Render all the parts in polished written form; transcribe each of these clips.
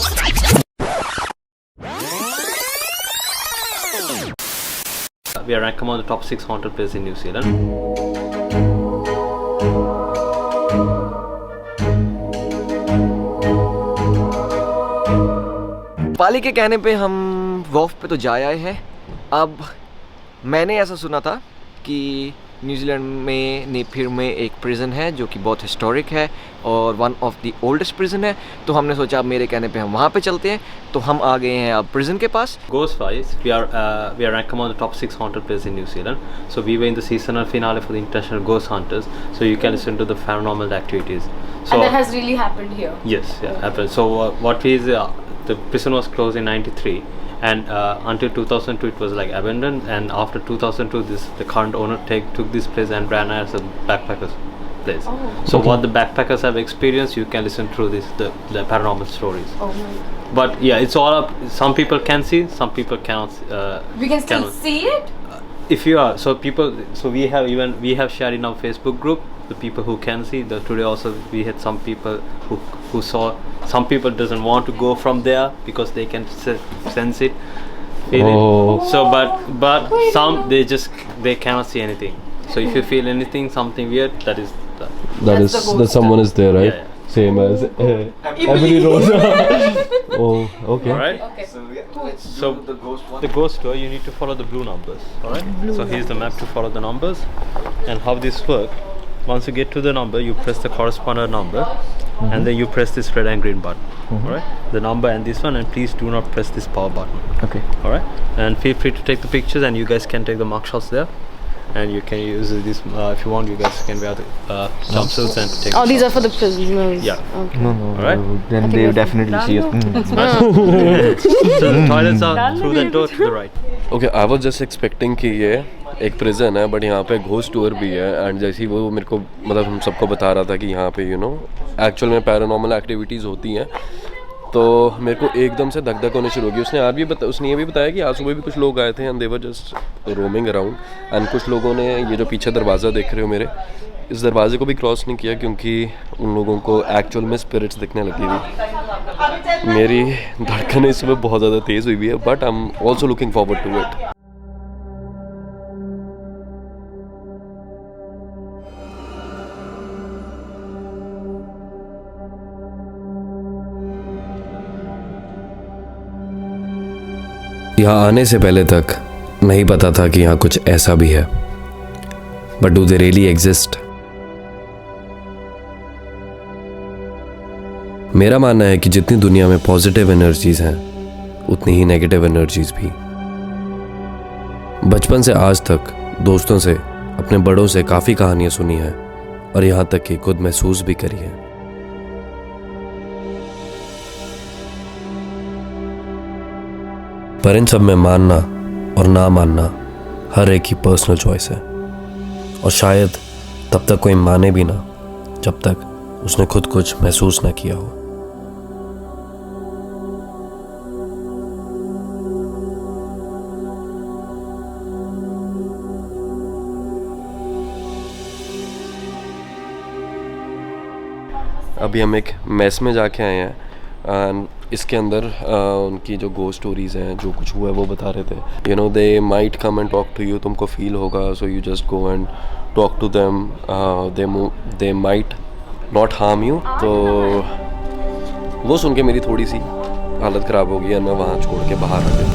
We are ranked among the top 6 haunted places in New Zealand. पाली के कहने पे हम वॉफ पे तो जा आए हैं। अब मैंने ऐसा सुना था कि न्यूजीलैंड में नेपियर में एक प्रिजन है जो कि बहुत हिस्टोरिक है और one of the oldest prison है, तो हमने सोचा अब मेरे कहने पे हम वहाँ पे चलते हैं। तो हम आ गए हैं अब प्रिजन के पास। Ghost wise, we are ranked among the top 6 haunted places in New Zealand. So we were in the seasonal finale for the International Ghost Hunters. So you can listen to the paranormal activities. So And that has really happened here. yes, yeah, happened. So what is the prison was closed in '93. And until 2002 it was like abandoned, and after 2002 the current owner took this place and ran as a backpackers place. Oh. So Okay. what the backpackers have experienced, you can listen through the paranormal stories. Oh my God. But yeah, it's all up. Some people can see, some people cannot. We can still cannot. see it? If you are so we have shared in our Facebook group the people who can see. Today also we had some people who saw. Some people doesn't want to go from there because they can sense it, feel it. So but some they cannot see anything. So if you feel anything, something weird, That's the ghost that someone is there, right? Yeah. Same as Emily Rose. Oh, okay. All right. Okay. So the ghost tour, you need to follow the blue numbers. All right. So here's the map to follow the numbers, and how this works. Once you get to the number, you press the corresponding number, and then you press this red and green button. All right. The number and this one, and please do not press this power button. Okay. All right. And feel free to take the pictures, and you guys can take the mug shots there. And you can use this if you want. You guys can wear the jumpsuits and take. Oh, the these are shots. for the prisoners. Yeah. Okay. No, Alright. then think they we're definitely done. see us. So the toilets are through that door to the right. Okay, I was just expecting कि ये एक prison है, but यहाँ पे ghost tour भी है। And जैसे ही वो मेरे को मतलब हम सबको बता रहा था कि यहाँ पे एक्चुअल में पैरानॉर्मल एक्टिविटीज़ होती हैं, तो मेरे को एकदम से धक धक होने शुरू हो गई। उसने ये भी बताया कि आज सुबह भी कुछ लोग आए थे and they were just roaming around, and कुछ लोगों ने ये जो पीछे दरवाज़ा देख रहे हो मेरे, इस दरवाजे को भी क्रॉस नहीं किया क्योंकि उन लोगों को एक्चुअल में स्पिरिट्स दिखने लगी थी। मेरी धड़कन इस समय बहुत ज़्यादा तेज़ हुई है, but I am also looking forward to it. यहाँ आने से पहले तक नहीं पता था कि यहाँ कुछ ऐसा भी है, but do they really exist? मेरा मानना है कि जितनी दुनिया में पॉजिटिव एनर्जीज हैं उतनी ही नेगेटिव एनर्जीज भी। बचपन से आज तक दोस्तों से, अपने बड़ों से काफ़ी कहानियाँ सुनी हैं और यहाँ तक कि खुद महसूस भी करी है। पर इन सब में मानना और ना मानना हर एक की पर्सनल चॉइस है, और शायद तब तक कोई माने भी ना जब तक उसने खुद कुछ महसूस ना किया हो। अभी हम एक मेस में जाके आए हैं, एंड इसके अंदर उनकी जो गोस्ट स्टोरीज़ हैं, जो कुछ हुआ है वो बता रहे थे। They might come and talk to you, तुमको फील होगा, so you just go and talk to them, they might not harm you. तो वो सुन के मेरी थोड़ी सी हालत ख़राब हो गई और मैं वहाँ छोड़ के बाहर आ गया।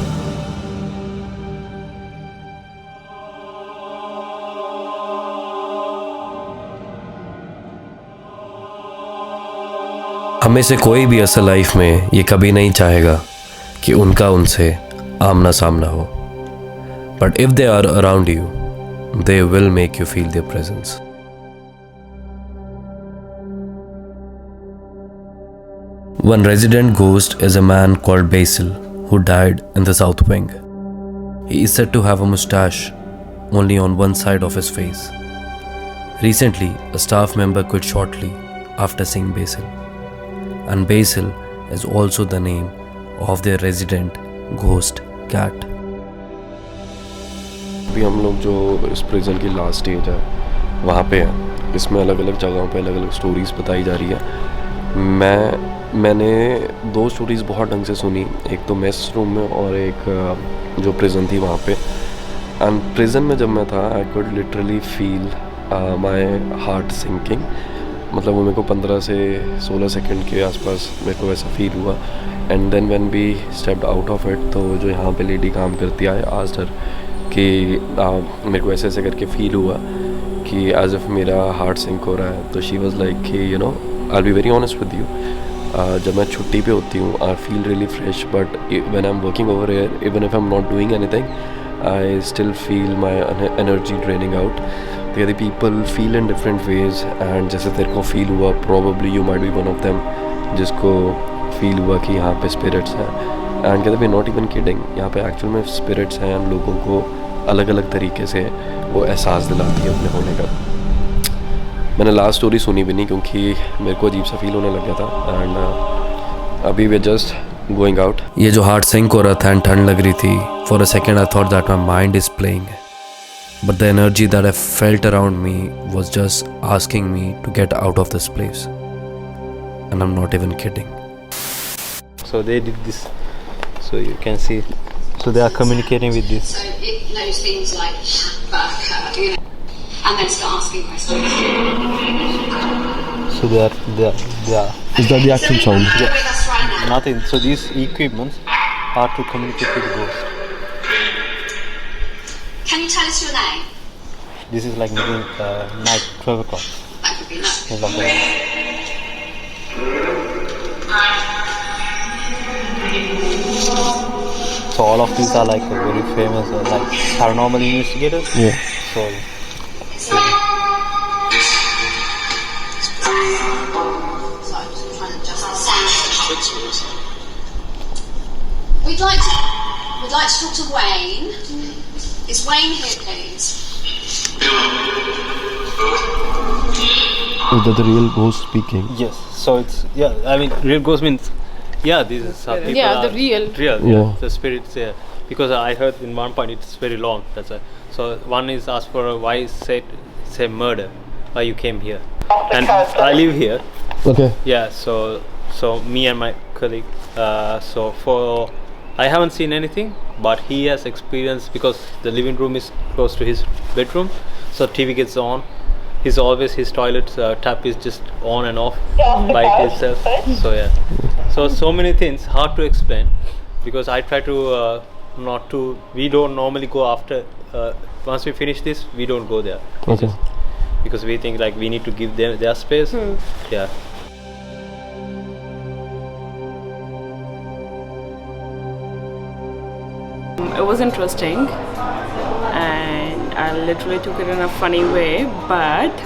हमें से कोई भी असल लाइफ में ये कभी नहीं चाहेगा कि उनका उनसे आमना सामना हो, but if they are around you they will make you feel their presence. One resident ghost is a man called Basil who died in the south wing. He is said to have a mustache only on one side of his face. Recently, a staff member quit shortly after seeing Basil. And Basil is also the name of their resident ghost cat. अभी हम लोग जो इस prison की last stage है वहाँ पे हैं। इसमें अलग अलग जगहों पे अलग अलग स्टोरीज बताई जा रही है। मैं मैंने 2 स्टोरीज़ बहुत ढंग से सुनी, एक तो मेस रूम में और एक जो प्रिजन थी वहाँ पे। एंड प्रिजन में जब मैं था I could literally feel my heart sinking, मतलब वो मेरे को 15 से 16 सेकंड के आसपास मेरे को वैसा फील हुआ। And then when we stepped out of it, तो जो यहाँ पे लेडी काम करती है आस्क्ड हर कि मेरे को ऐसे ऐसे करके फील हुआ कि एज इफ मेरा हार्ट सिंक हो रहा है। तो शी वाज लाइक कि you know I be very honest with you, जब मैं छुट्टी पे होती हूँ I feel really fresh, but when I am working over here even if I am not doing anything I still feel my energy draining out. तो यदि people feel in different ways, and जैसे तेरे को feel हुआ probably you might be one of them जिसको feel हुआ कि यहाँ पे स्पिरिट्स हैं। एंड कहते वी नॉट इवन किडिंग, यहाँ पे एक्चुअल में स्पिरिट्स हैं, लोगों को अलग अलग तरीके से वो एहसास दिलाती है अपने होने का। मैंने लास्ट स्टोरी सुनी भी नहीं क्योंकि मेरे को अजीब सा फील होने लग गया था। एंड अभी वे जस्ट गोइंग आउट। ये जो हार्ट सिंक हो रहा था एंड ठंड लग रही थी, for a second I thought that my mind is playing, but the energy that I felt around me was just asking me to get out of this place, and I am not even kidding. So they did this, so you can see, so they are communicating with this. So it knows things like burqa, you know, and then start asking questions. So they are Is that the actual sound? You're with us right now. nothing. So these equipments are to communicate with the ghost. Can you tell us your name? This is like night 12 o'clock. That could be no. It's like that. So all of these are like very famous like paranormal investigators. Yeah. So So I'm just trying to adjust the sound. We'd like to talk to Wayne. Is Wayne here, please? Is that the real ghost speaking? yes, so it's I mean real ghost means this is how people Yeah, are the real. Yeah. the spirits because I heard in one point it's very long. That's why. So one is asked for why say murder, why you came here, and I live here. Okay. Yeah, so me and my colleague. So for I haven't seen anything, but he has experience because the living room is close to his bedroom. So TV gets on. His toilet tap is just on and off by itself. So so many things hard to explain because I try to not to. We don't normally go after. Once we finish this, we don't go there. Okay. Because we think like we need to give them their space. Yeah. It was interesting and I literally took it in a funny way, but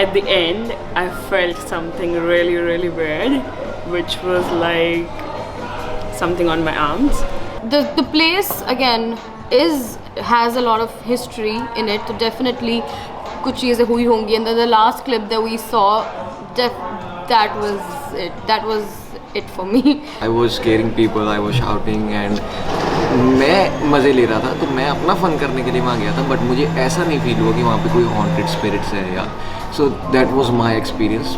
at the end I felt something really really weird, which was like something on my arms. The place again has a lot of history in it, so definitely कुछ चीज़ें हुई होंगी. And then the last clip that we saw, that was it for me. I was scaring people, I was shouting and मैं मज़े ले रहा था, तो मैं अपना फ़न करने के लिए वहाँ गया था, बट मुझे ऐसा नहीं फील हुआ कि वहाँ पे कोई हॉन्टेड स्पिरिट्स है या. So that was my experience.